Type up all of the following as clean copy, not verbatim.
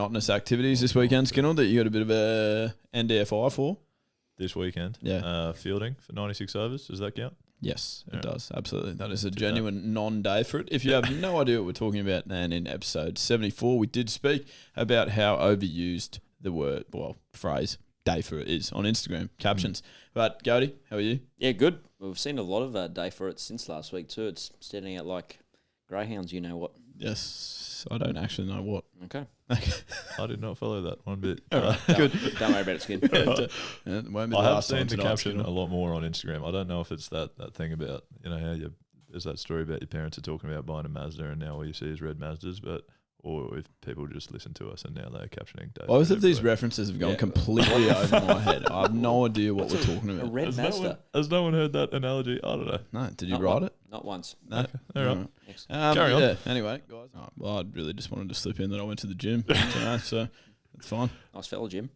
monotonous activities this weekend, Skinner, that you got a bit of a NDFI for? This weekend? Yeah. Fielding for 96 overs. Does that count? Yes, it does. Absolutely. That is a genuine non-day for it. If you have no idea what we're talking about, then in episode 74, we did speak about how overused the phrase day for it is on Instagram captions. But Gode, how are you? Yeah, good. We've seen a lot of day for it since last week too. It's standing out like greyhounds, you know what. Yes, I don't actually know what. Okay. I did not follow that one bit. Good. Don't worry about it, Skin. I have seen the caption a lot more on Instagram. I don't know if it's that thing about, how there's that story about your parents are talking about buying a Mazda and now all you see is red Mazdas, or if people just listen to us and now they're captioning Dave. Both of these references have gone completely over my head. I have no idea what we're talking about. A red Mazda. Has no one heard that analogy? I don't know. No, did you write it? Not once. No. Okay. All right. Carry on. Yeah. Anyway, guys. Well, I really just wanted to slip in that I went to the gym tonight, so it's fine. Nice fella, Jim.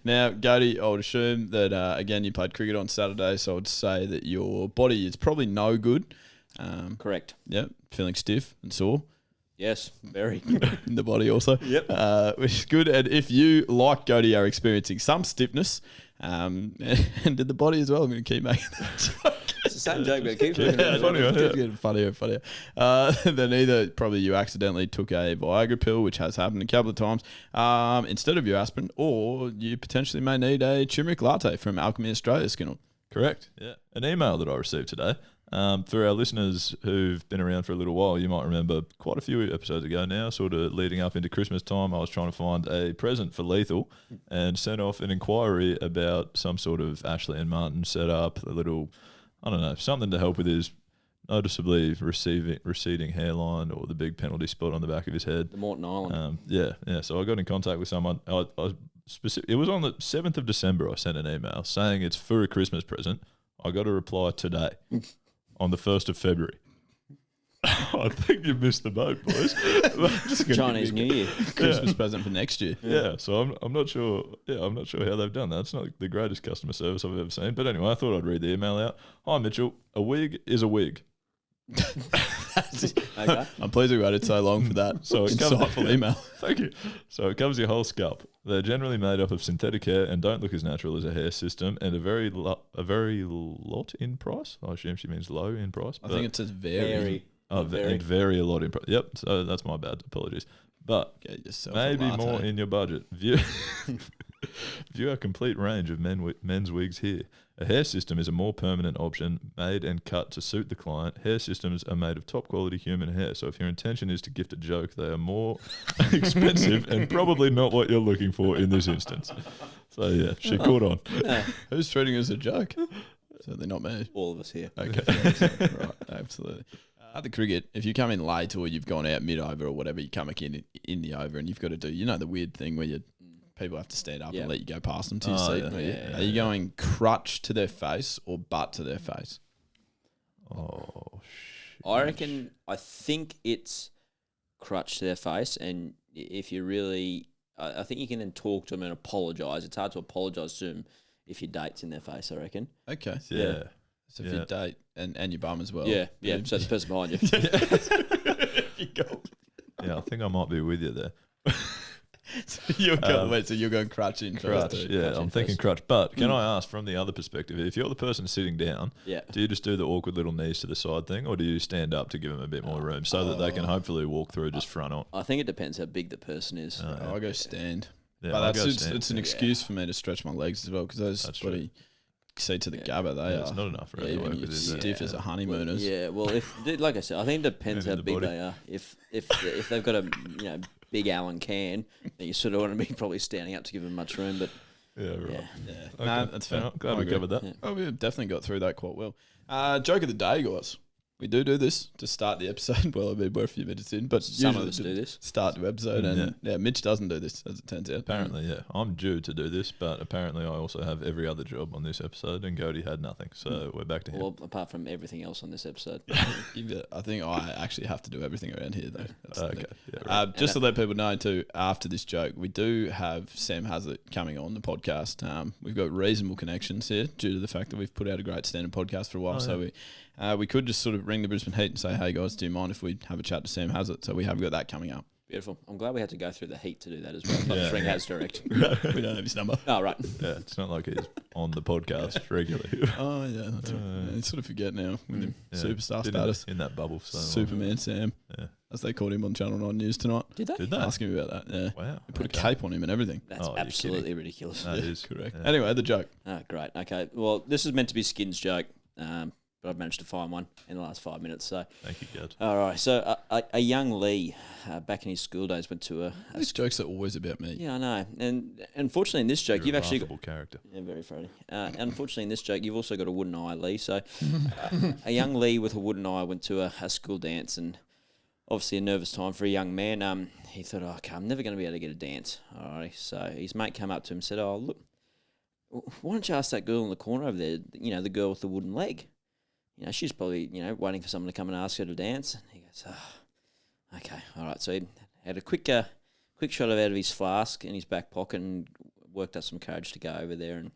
Now, Gode, I would assume that, again, you played cricket on Saturday, so I would say that your body is probably no good. Correct. Yep, feeling stiff and sore. Yes, very. In the body also. Yep. Which is good. And if you, like Gode, are experiencing some stiffness, and did the body as well, I'm going to keep making that joke. It's the same joke, but it keeps making Getting funnier and funnier. Then either probably you accidentally took a Viagra pill, which has happened a couple of times, instead of your aspirin, or you potentially may need a turmeric latte from Alchemy Australia, Skinner. Correct. Yeah. An email that I received today. For our listeners who've been around for a little while, you might remember quite a few episodes ago now, sort of leading up into Christmas time, I was trying to find a present for Lethal and sent off an inquiry about some sort of Ashley and Martin setup, a little, I don't know, something to help with his noticeably receding hairline or the big penalty spot on the back of his head. The Morton Island. Yeah. So I got in contact with someone. It was on the 7th of December I sent an email saying it's for a Christmas present. I got a reply today. On the 1st of February. I think you missed the boat, boys. Chinese New Year. Christmas present for next year. Yeah, so I'm not sure. Yeah, I'm not sure how they've done that. It's not the greatest customer service I've ever seen. But anyway, I thought I'd read the email out. Hi, Mitchell. A wig is a wig. Okay. I'm pleased we waited so long for that. So it insightful email. Thank you. So it covers your whole scalp. They're generally made up of synthetic hair and don't look as natural as a hair system, and a very lot in price. I assume she means low in price. I think it says very. And vary a lot in price. Yep. So that's my bad. Apologies. But maybe more in your budget. View a complete range of men's wigs here. A hair system is a more permanent option, made and cut to suit the client. Hair systems are made of top quality human hair, so if your intention is to gift a joke, they are more expensive and probably not what you're looking for in this instance. So yeah, she caught on. Who's treating it as a joke? Certainly not me. All of us here. Okay. Right, absolutely. At the cricket, if you come in late or you've gone out mid-over or whatever, you come back in the over and you've got to do, the weird thing where people have to stand up and let you go past them to your seat. Are you going crutch to their face or butt to their face? Oh, shit. I think it's crutch to their face, and if you really, I think you can then talk to them and apologise. It's hard to apologise to them if your date's in their face, I reckon. Okay. Yeah. So if your date and your bum as well. Yeah. So the person behind you. Yeah, I think I might be with you there. So you're going crutch in crutch. First, yeah, I'm thinking crutch. But can I ask from the other perspective, if you're the person sitting down, do you just do the awkward little knees to the side thing, or do you stand up to give them a bit more room so that they can hopefully walk through just front on? I think it depends how big the person is. I go stand. Yeah, but it's an excuse for me to stretch my legs as well, because those bloody seat to the gabba, it's not enough for even you stiff as a honeymooners. Yeah, well, like I said, I think it depends how big they are. If they've got a big Allen can, then you sort of want to be probably standing up to give them much room. But Okay. No, that's fair. Glad we covered that. Yeah. Oh, we've definitely got through that quite well. Joke of the day, guys. We do this to start the episode. Well, I mean, we're a few minutes in, but some of us do this. Start the episode, and Mitch doesn't do this, as it turns out. Apparently, yeah. I'm due to do this, but apparently I also have every other job on this episode, and Gode had nothing, so we're back to him. Well, apart from everything else on this episode. I think I actually have to do everything around here, though. That's okay. Yeah, right. Just to let people know, too, after this joke, we do have Sam Hazlitt coming on the podcast. We've got reasonable connections here due to the fact that we've put out a great standard podcast for a while, so we could just sort of ring the Brisbane Heat and say, hey guys, do you mind if we have a chat to Sam Hazlitt? So we have got that coming up. Beautiful. I'm glad we had to go through the heat to do that as well. But just ring Has direct. We don't have his number. Oh, right. Yeah, it's not like he's on the podcast regularly. Oh, yeah. That's right. You sort of forget now with him. Superstar Been status. in that bubble. So Superman Sam. Yeah. As they called him on Channel 9 News tonight. Did they? Did they? Asking me about that. Yeah. Wow. They put a cape on him and everything. That's you're absolutely ridiculous. That is Correct. Yeah. Anyway, the joke. Oh, great. Okay. Well, this is meant to be Skin's joke, but I've managed to find one in the last 5 minutes. So, Thank you, Gode. all right. So, a young Leigh, back in his school days, went to a These jokes are always about me. yeah, I know. And unfortunately, in this joke, You're you've a actually got, laughable character. yeah, very funny. Unfortunately, in this joke, you've also got a wooden eye, Leigh. So, a young Leigh with a wooden eye went to a school dance, and obviously a nervous time for a young man. He thought, oh, okay, I'm never going to be able to get a dance. All right. So his mate came up to him and said, oh, look, why don't you ask that girl in the corner over there, the girl with the wooden leg? She's probably, waiting for someone to come and ask her to dance. And he goes, oh, okay, all right. So he had a quick shot out of his flask in his back pocket and worked up some courage to go over there. And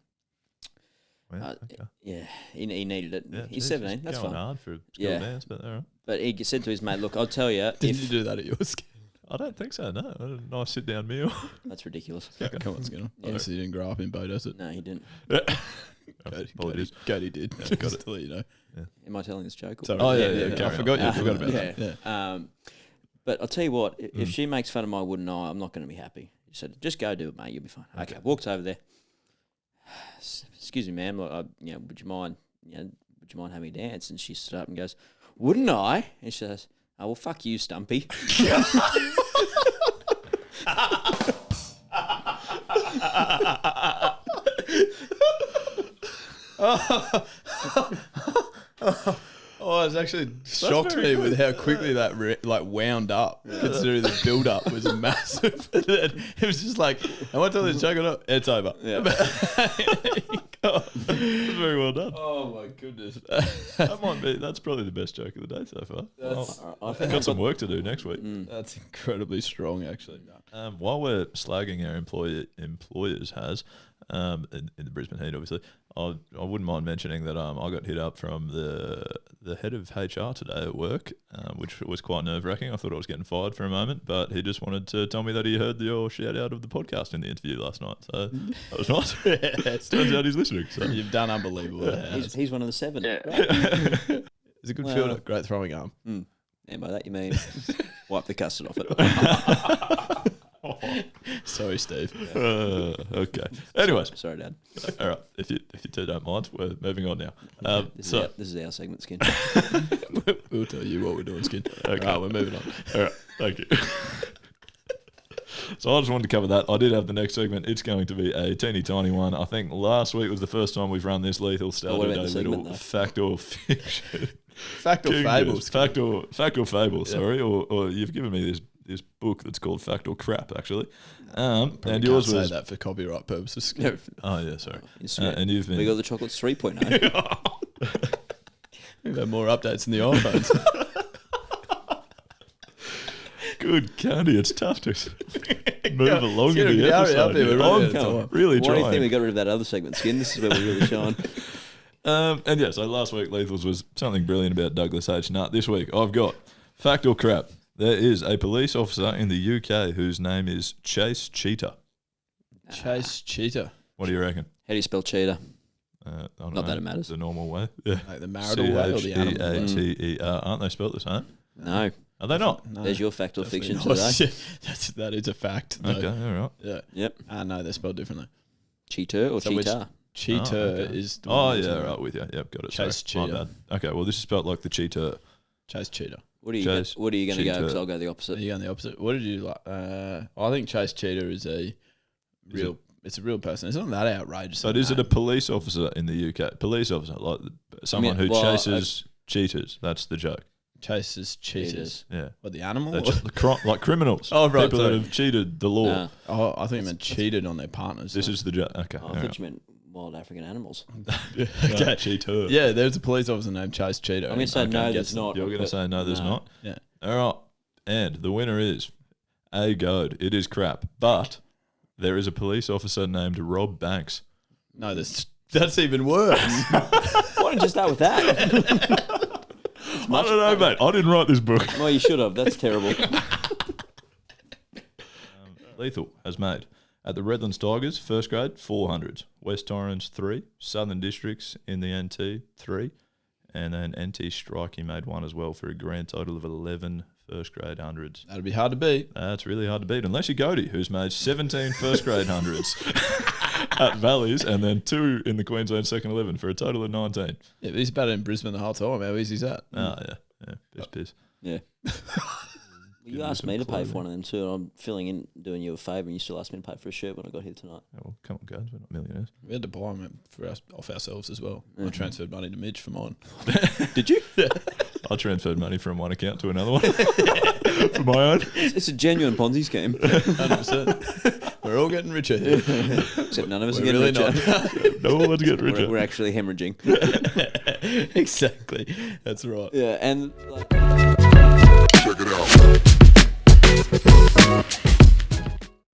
Wow, okay. yeah, he needed it. Yeah, He's geez, 17. That's going fine. hard for a school Yeah. dance, but all right. But he said to his mate, look, I'll tell you, Didn't you do that at your skin? I don't think so, no. I had a nice sit-down meal. that's ridiculous. Come on, Skinner. Yeah. Obviously, you didn't grow up in Bow Desert. No, he didn't. Apologies. Cody did. Yeah, got Just it. to let you know. Am I telling this joke? Sorry. Oh, yeah, I carry forgot on. you. Forgot about Yeah. that. Yeah. But I'll tell you what, if she makes fun of my wooden eye, I'm not going to be happy. He said, just go do it, mate. You'll be fine. Okay. Walked over there. Excuse me, ma'am. Look, would you mind having a dance? And she stood up and goes, wouldn't I? And she says, oh, well, fuck you, Stumpy. Oh, it's actually shocked me with how quickly that wound up, considering the build up was massive. And then it was just like, I want to tell this joke or not? It's over. Yeah. That's very well done. Oh my goodness. That's probably the best joke of the day so far. I think Got some work to do next week. That's incredibly strong, actually. While we're slagging our employers in the Brisbane Heat, obviously, I wouldn't mind mentioning that I got hit up from the head of HR today at work, which was quite nerve-wracking. I thought I was getting fired for a moment, but he just wanted to tell me that he heard your shout-out of the podcast in the interview last night. So that was nice. Turns out he's listening. So. You've done unbelievable. he's one of the 7. Yeah. Right? He's a good fielder, great throwing arm. And by that you mean wipe the custard off it. Sorry, Steve. Okay. Anyways, Sorry, Dad. all right. If you two don't mind, we're moving on now. This is our segment, Skin. We'll tell you what we're doing, Skin. Okay. All right, we're moving on. All right. Thank you. So I just wanted to cover that. I did have the next segment. It's going to be a teeny tiny one. I think last week was the first time we've run this. Lethal started what a about the segment, little though? fact or fiction. Fact or fables? Fact or fable, sorry. Or you've given me this book that's called Fact or Crap, actually. And yours Can't was... say that for copyright purposes. Oh, yeah, sorry. Instagram. And you've been... We got the chocolates 3.0. We've had more updates than the iPhones. Good candy, it's tough to move along in the hurry up episode. here, we're running out of I'm time. really Why do you think trying. we got rid of that other segment, Skin? This is where we really shine. And yeah, so last week Lethal's was something brilliant about Douglas H. Nutt. This week I've got Fact or Crap. There is a police officer in the UK whose name is Chase Cheetah. Chase Cheetah. What do you reckon? How do you spell cheetah? I don't Not know, that it matters. The normal way. Yeah. Like the marital way or the animal way? Cheater. Aren't they spelled the same? No. Are they not? No, There's your fact or definitely fiction not. today. That is a fact. Though. Okay, all right. Yeah. Yep. No, they're spelled differently. Cheetah or So which- cheetah? Cheetah okay. is. The Oh, one that's yeah, in right with you. Yep, got it. Chase Sorry. My Cheetah. bad. Okay, well, this is spelled like the cheetah. Chase Cheetah. What are you Chase going to go? cheetah. Because I'll go the Are opposite. you going the opposite? What did you like? I think Chase Cheetah is a real. It's a real person. It's not that outrageous. But is it a police officer in the UK? Police officer, like someone who well, chases cheaters. That's the joke. chases cheaters? Yeah. What, the animal? That's like criminals. Oh, right, People that sorry. have cheated the law. No. Oh, I think you meant cheated on their partners. This is the joke. Okay. I all thought right. you meant wild African animals. Okay. Cheater. Yeah, there's a police officer named Chase Cheetah. I'm going to say Okay, no, guess there's it. not. You're going to say no, there's not? Yeah. All right. And the winner is A. Gode. It is crap. But there is a police officer named Rob Banks. No, that's even worse. Why don't you start with that? I don't know, mate. I didn't write this book. Well, you should have. That's terrible. Lethal has made at the Redlands Tigers, first grade, 400s. West Torrens, 3. Southern Districts in the NT, 3. And then NT Strike, he made 1 as well for a grand total of 11 first grade hundreds. That'd be hard to beat. That's really hard to beat. Unless you're Gode, who's made 17 first grade hundreds at Valleys and then 2 in the Queensland second 11 for a total of 19. Yeah, but he's batted in Brisbane the whole time. How easy is that? Oh, yeah. Piss. Yeah. You asked me to pay for one of them too, and I'm filling in, doing you a favour, and you still asked me to pay for a shirt when I got here tonight. Oh, well, come on, guys. We're not millionaires. We had to buy them off ourselves as well. I transferred money to Mitch for mine. Did you? I transferred money from one account to another one for my own. It's a genuine Ponzi scheme. 100%. We're all getting richer here. Except none of us are We're getting really richer. No one's getting richer. We're actually hemorrhaging. Exactly. That's right. Yeah, and like